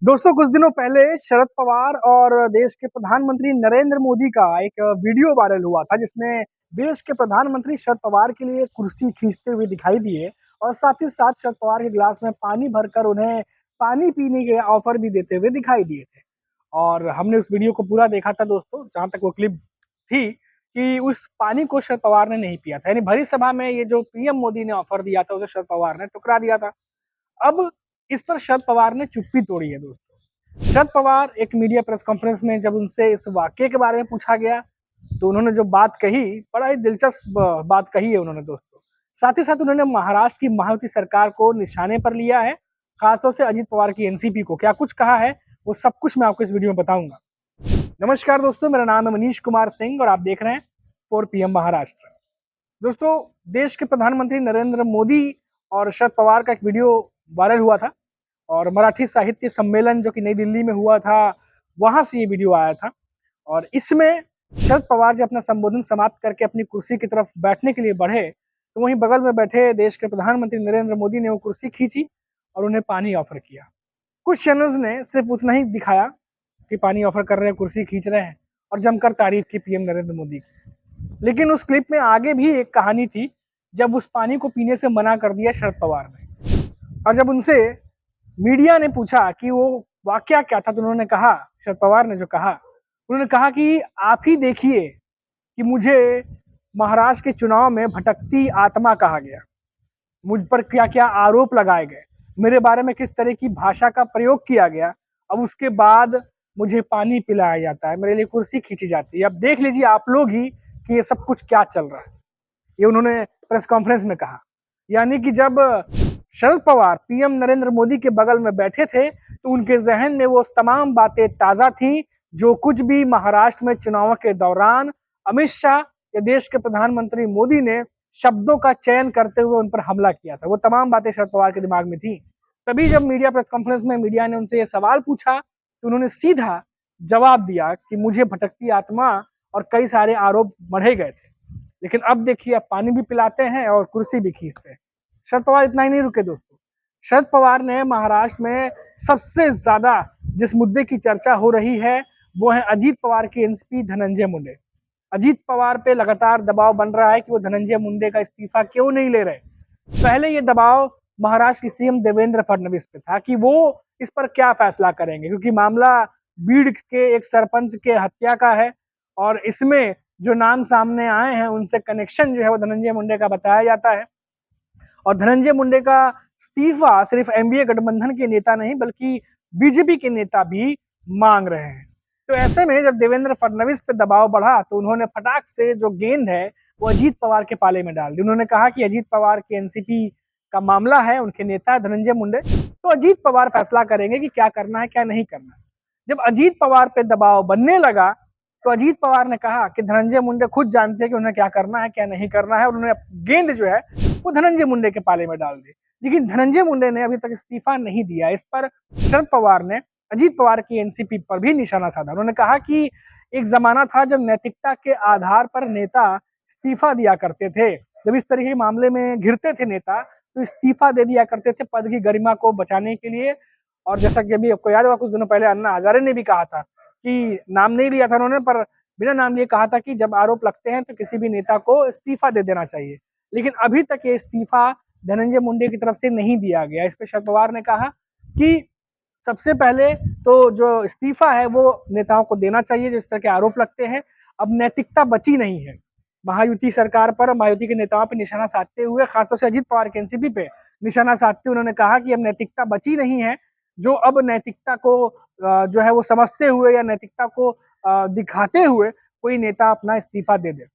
दोस्तों, कुछ दिनों पहले शरद पवार और देश के प्रधानमंत्री नरेंद्र मोदी का एक वीडियो वायरल हुआ था, जिसमें देश के प्रधानमंत्री शरद पवार के लिए कुर्सी खींचते हुए दिखाई दिए और साथ ही साथ शरद पवार के गिलास में पानी भरकर उन्हें पानी पीने के ऑफर भी देते हुए दिखाई दिए थे। और हमने उस वीडियो को पूरा देखा था दोस्तों, जहां तक वो क्लिप थी कि उस पानी को शरद पवार ने नहीं पिया था, यानी भरी सभा में ये जो पीएम मोदी ने ऑफर दिया था उसे शरद पवार ने ठुकरा दिया था। अब इस पर शरद पवार ने चुप्पी तोड़ी है दोस्तों। शरद पवार एक मीडिया प्रेस कॉन्फ्रेंस में जब उनसे इस वाकये के बारे में पूछा गया, तो उन्होंने जो बात कही, बड़ा ही दिलचस्प बात कही है उन्होंने दोस्तों। साथ ही साथ उन्होंने महाराष्ट्र की मायावती सरकार को निशाने पर लिया है, खासतौर से अजित पवार की एनसीपी को। क्या कुछ कहा है वो सब कुछ मैं आपको इस वीडियो में बताऊंगा। नमस्कार दोस्तों, मेरा नाम है मनीष कुमार सिंह और आप देख रहे हैं 4 PM महाराष्ट्र। दोस्तों, देश के प्रधानमंत्री नरेंद्र मोदी और शरद पवार का एक वीडियो वायरल हुआ था और मराठी साहित्य सम्मेलन जो कि नई दिल्ली में हुआ था, वहां से ये वीडियो आया था। और इसमें शरद पवार जब अपना संबोधन समाप्त करके अपनी कुर्सी की तरफ बैठने के लिए बढ़े, तो वहीं बगल में बैठे देश के प्रधानमंत्री नरेंद्र मोदी ने वो कुर्सी खींची और उन्हें पानी ऑफर किया। कुछ चैनल्स ने सिर्फ उतना ही दिखाया कि पानी ऑफर कर रहे हैं, कुर्सी खींच रहे हैं, और जमकर तारीफ की पीएम नरेंद्र मोदी की। लेकिन उस क्लिप में आगे भी एक कहानी थी, जब उस पानी को पीने से मना कर दिया शरद पवार ने। और जब उनसे मीडिया ने पूछा कि वो वाकया क्या था, तो उन्होंने कहा, शरद पवार ने जो कहा, उन्होंने कहा कि आप ही देखिए कि मुझे महाराष्ट्र के चुनाव में भटकती आत्मा कहा गया, मुझ पर क्या क्या आरोप लगाए गए, मेरे बारे में किस तरह की भाषा का प्रयोग किया गया। अब उसके बाद मुझे पानी पिलाया जाता है, मेरे लिए कुर्सी खींची जाती है। अब देख लीजिए आप लोग ही कि ये सब कुछ क्या चल रहा है। ये उन्होंने प्रेस कॉन्फ्रेंस में कहा। यानी कि जब शरद पवार पीएम नरेंद्र मोदी के बगल में बैठे थे, तो उनके जहन में वो तमाम बातें ताजा थी, जो कुछ भी महाराष्ट्र में चुनाव के दौरान अमित शाह या देश के प्रधानमंत्री मोदी ने शब्दों का चयन करते हुए उन पर हमला किया था, वो तमाम बातें शरद पवार के दिमाग में थी। तभी जब मीडिया प्रेस कॉन्फ्रेंस में मीडिया ने उनसे ये सवाल पूछा, तो उन्होंने सीधा जवाब दिया कि मुझे भटकती आत्मा और कई सारे आरोप मढ़े गए थे। लेकिन अब देखिए, अब पानी भी पिलाते हैं और कुर्सी भी खींचते हैं। शरद पवार इतना ही नहीं रुके दोस्तों। शरद पवार ने महाराष्ट्र में सबसे ज्यादा जिस मुद्दे की चर्चा हो रही है, वो है अजीत पवार की एनसीपी धनंजय मुंडे। अजीत पवार पे लगातार दबाव बन रहा है कि वो धनंजय मुंडे का इस्तीफा क्यों नहीं ले रहे। पहले ये दबाव महाराष्ट्र की सीएम देवेंद्र फडणवीस पे था कि वो इस पर क्या फैसला करेंगे, क्योंकि मामला बीड़ के एक सरपंच के हत्या का है और इसमें जो नाम सामने आए हैं उनसे कनेक्शन जो है वो धनंजय मुंडे का बताया जाता है। और धनंजय मुंडे का इस्तीफा सिर्फ एनडीए गठबंधन के नेता नहीं, बल्कि बीजेपी के नेता भी मांग रहे हैं। तो ऐसे में जब देवेंद्र फडणवीस पे दबाव बढ़ा, तो उन्होंने फटाक से जो गेंद है वो अजीत पवार के पाले में डाल दी। उन्होंने कहा कि अजीत पवार के एनसीपी का मामला है, उनके नेता धनंजय मुंडे, तो अजीत पवार फैसला करेंगे कि क्या करना है क्या नहीं करना है। जब अजीत पवार पे दबाव बनने लगा, तो अजीत पवार ने कहा कि धनंजय मुंडे खुद जानते हैं कि उन्हें क्या करना है क्या नहीं करना है। उन्होंने गेंद जो है वो धनंजय मुंडे के पाले में डाल दी। लेकिन धनंजय मुंडे ने अभी तक इस्तीफा नहीं दिया। इस पर शरद पवार ने अजीत पवार की एनसीपी पर भी निशाना साधा। उन्होंने कहा कि एक जमाना था जब नैतिकता के आधार पर नेता इस्तीफा दिया करते थे। जब इस तरीके के मामले में घिरते थे नेता, तो इस्तीफा दे दिया करते थे पद की गरिमा को बचाने के लिए। और जैसा कि अभी आपको याद होगा, कुछ दिनों पहले अन्ना हजारे ने भी कहा था कि नाम नहीं लिया था उन्होंने, पर बिना नाम लिए कहा था कि जब आरोप लगते हैं तो किसी भी नेता को इस्तीफा दे देना चाहिए। लेकिन अभी तक ये इस्तीफा धनंजय मुंडे की तरफ से नहीं दिया गया। इस पर शरद पवार ने कहा कि सबसे पहले तो जो इस्तीफा है वो नेताओं को देना चाहिए जो इस तरह के आरोप लगते हैं। अब नैतिकता बची नहीं है। महायुति सरकार पर, महायुति के नेताओं पर निशाना साधते हुए, खासतौर से अजीत पवार के एनसीपी पे निशाना साधते उन्होंने कहा कि अब नैतिकता बची नहीं है, जो अब नैतिकता को जो है वो समझते हुए या नैतिकता को दिखाते हुए कोई नेता अपना इस्तीफा दे दे।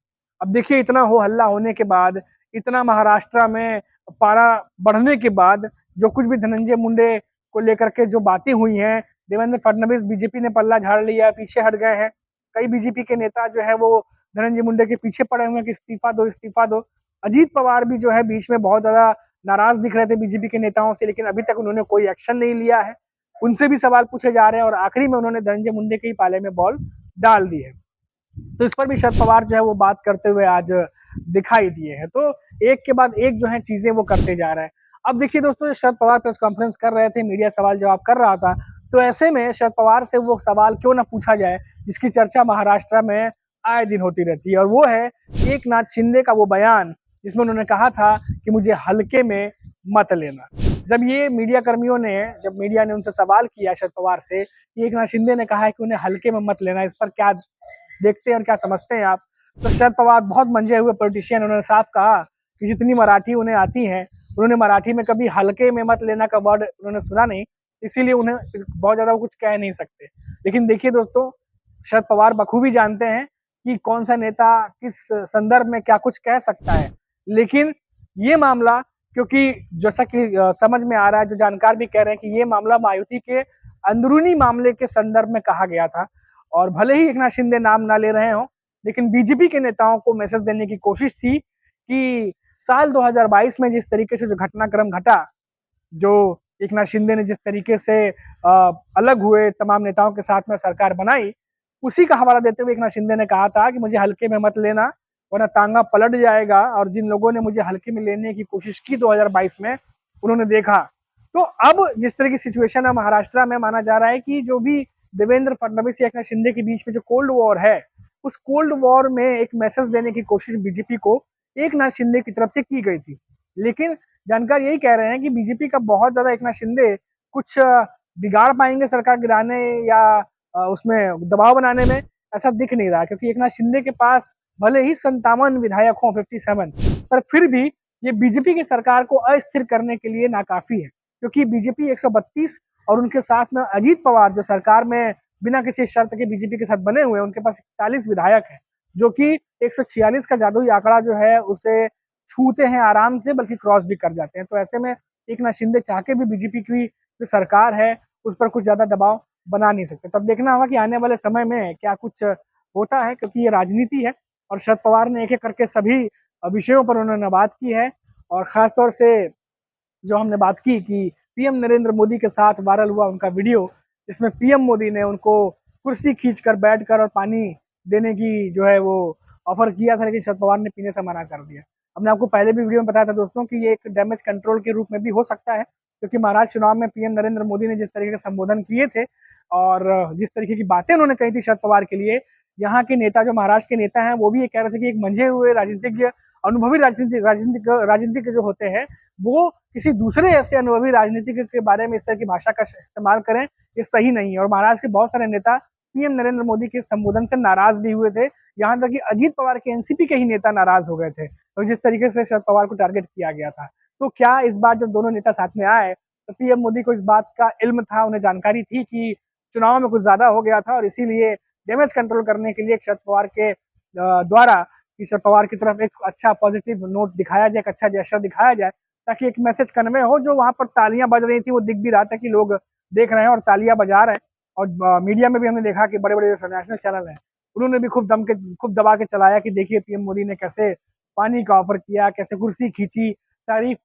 अब देखिए, इतना हो हल्ला होने के बाद, इतना महाराष्ट्र में पारा बढ़ने के बाद, जो कुछ भी धनंजय मुंडे को लेकर के जो बातें हुई हैं, देवेंद्र फडणवीस बीजेपी ने पल्ला झाड़ लिया, पीछे हट गए हैं। कई बीजेपी के नेता जो है वो धनंजय मुंडे के पीछे पड़े हुए हैं कि इस्तीफा दो इस्तीफा दो। अजीत पवार भी जो है बीच में बहुत ज्यादा नाराज दिख रहे थे बीजेपी के नेताओं से, लेकिन अभी तक उन्होंने कोई एक्शन नहीं लिया है। उनसे भी सवाल पूछे जा रहे हैं और आखिरी में उन्होंने धनंजय मुंडे के ही पाले में बॉल डाल दी है। तो इस पर भी शरद पवार जो है वो बात करते हुए आज दिखाई दिए हैं। तो एक के बाद एक जो है चीजें वो करते जा रहे हैं। अब देखिए दोस्तों, शरद पवार प्रेस कॉन्फ्रेंस कर रहे थे, मीडिया सवाल जवाब कर रहा था, तो ऐसे में शरद पवार से वो सवाल क्यों ना पूछा जाए जिसकी चर्चा महाराष्ट्र में आए दिन होती रहती है, और वो है एकनाथ शिंदे का वो बयान जिसमें उन्होंने कहा था कि मुझे हल्के में मत लेना। जब ये जब मीडिया ने उनसे सवाल किया शरद पवार से कि एकनाथ शिंदे ने कहा है कि उन्हें हल्के में मत लेना, इस पर क्या देखते हैं और क्या समझते हैं आप? तो शरद पवार बहुत मंजे हुए पॉलिटिशियन, उन्होंने साफ कहा कि जितनी मराठी उन्हें आती है, उन्होंने मराठी में कभी हल्के में मत लेना का वर्ड उन्होंने सुना नहीं, इसीलिए उन्हें बहुत ज्यादा कुछ कह नहीं सकते। लेकिन देखिए दोस्तों, शरद पवार बखूबी जानते हैं कि कौन सा नेता किस संदर्भ में क्या कुछ कह सकता है। लेकिन ये मामला, क्योंकि जैसा कि समझ में आ रहा है, जो जानकार भी कह रहे हैं कि ये मामला महायुति के अंदरूनी मामले के संदर्भ में कहा गया था, और भले ही एकनाथ शिंदे नाम ना ले रहे हों, लेकिन बीजेपी के नेताओं को मैसेज देने की कोशिश थी कि साल 2022 में जिस तरीके से जो घटनाक्रम घटा, जो एकनाथ शिंदे ने जिस तरीके से अलग हुए, तमाम नेताओं के साथ में सरकार बनाई, उसी का हवाला देते हुए एकनाथ शिंदे ने कहा था कि मुझे हल्के में मत लेना वरना तांगा पलट जाएगा। और जिन लोगों ने मुझे हल्के में लेने की कोशिश की 2022 में, उन्होंने देखा। तो अब जिस तरह की सिचुएशन है महाराष्ट्र में, माना जा रहा है कि जो भी देवेंद्र फडणवीस या एकनाथ शिंदे के बीच में जो कोल्ड वॉर है, उस कोल्ड वॉर में एक मैसेज देने की कोशिश बीजेपी को एकनाथ शिंदे की तरफ से की गई थी। लेकिन जानकार यही कह रहे हैं कि बीजेपी का बहुत ज्यादा एकनाथ शिंदे कुछ बिगाड़ पाएंगे सरकार गिराने या उसमें दबाव बनाने में, ऐसा दिख नहीं रहा, क्योंकि एकनाथ शिंदे के पास भले ही 57 विधायक हों, 57, पर फिर भी ये बीजेपी की सरकार को अस्थिर करने के लिए नाकाफी है, क्योंकि बीजेपी 132 और उनके साथ में अजीत पवार जो सरकार में बिना किसी शर्त के बीजेपी के साथ बने हुए हैं, उनके पास 41 विधायक हैं, जो कि 146 का जादुई आंकड़ा जो है उसे छूते हैं आराम से, बल्कि क्रॉस भी कर जाते हैं। तो ऐसे में एकनाथ शिंदे चाह के भी बीजेपी की जो सरकार है उस पर कुछ ज्यादा दबाव बना नहीं सकते। तब देखना होगा कि आने वाले समय में क्या कुछ होता है, क्योंकि ये राजनीति है और शरद पवार ने एक एक करके सभी विषयों पर उन्होंने बात की है। और खासतौर से जो हमने बात की कि पीएम नरेंद्र मोदी के साथ वायरल हुआ उनका वीडियो, जिसमें पीएम मोदी ने उनको कुर्सी खींचकर बैठकर और पानी देने की जो है वो ऑफर किया था, लेकिन शरद पवार ने पीने से मना कर दिया। हमने आपको पहले भी वीडियो में बताया था दोस्तों कि ये एक डैमेज कंट्रोल के रूप में भी हो सकता है, क्योंकि महाराष्ट्र चुनाव में पीएम नरेंद्र मोदी ने जिस तरीके से संबोधन किए थे और जिस तरीके की बातें उन्होंने कही थी शरद पवार के लिए, यहाँ के नेता, जो महाराष्ट्र के नेता हैं, वो भी ये कह रहे थे कि एक मंझे हुए राजनीतिज्ञ, अनुभवी राजनीतिक जो होते हैं, वो किसी दूसरे ऐसे अनुभवी राजनीतिक के बारे में इस तरह की भाषा का इस्तेमाल करें, ये सही नहीं है। और महाराष्ट्र के बहुत सारे नेता पीएम नरेंद्र मोदी के संबोधन से नाराज भी हुए थे, यहाँ तक कि अजीत पवार के एनसीपी के ही नेता नाराज हो गए थे, और जिस तरीके से शरद पवार को टारगेट किया गया था। तो क्या इस बार जब दोनों नेता साथ में आए तो पीएम मोदी को इस बात का इल्म था, उन्हें जानकारी थी कि चुनाव में कुछ ज्यादा हो गया था, और इसीलिए डैमेज कंट्रोल करने के लिए शरद पवार के द्वारा कि शरद पवार की तरफ एक अच्छा पॉजिटिव नोट दिखाया जाए, एक अच्छा जेस्चर दिखाया जाए, ताकि एक मैसेज कन्वे हो। जो वहां पर तालियां बज रही थी वो दिख भी रहा था कि लोग देख रहे हैं और तालियां बजा रहे हैं, और मीडिया में भी हमने देखा कि बड़े बड़े नेशनल चैनल हैं, उन्होंने भी खूब दबा के चलाया कि देखिए पीएम मोदी ने कैसे पानी का ऑफर किया, कैसे कुर्सी खींची, तारीफ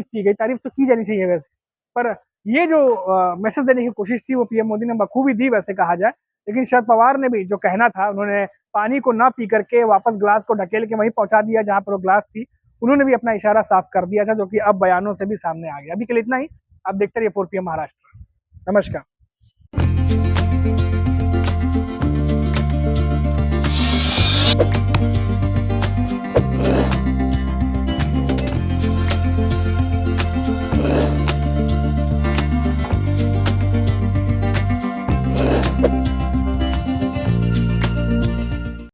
की गई। तारीफ तो की जानी चाहिए वैसे, पर ये जो मैसेज देने की कोशिश थी वो पीएम मोदी ने बखूबी दी वैसे कहा जाए। लेकिन शरद पवार ने भी जो कहना था, उन्होंने पानी को ना पी करके वापस ग्लास को ढकेल के वहीं पहुंचा दिया जहां पर वो ग्लास थी। उन्होंने भी अपना इशारा साफ कर दिया था, जो कि अब बयानों से भी सामने आ गया। अभी के लिए इतना ही, आप देखते रहिए 4 PM महाराष्ट्र। नमस्कार।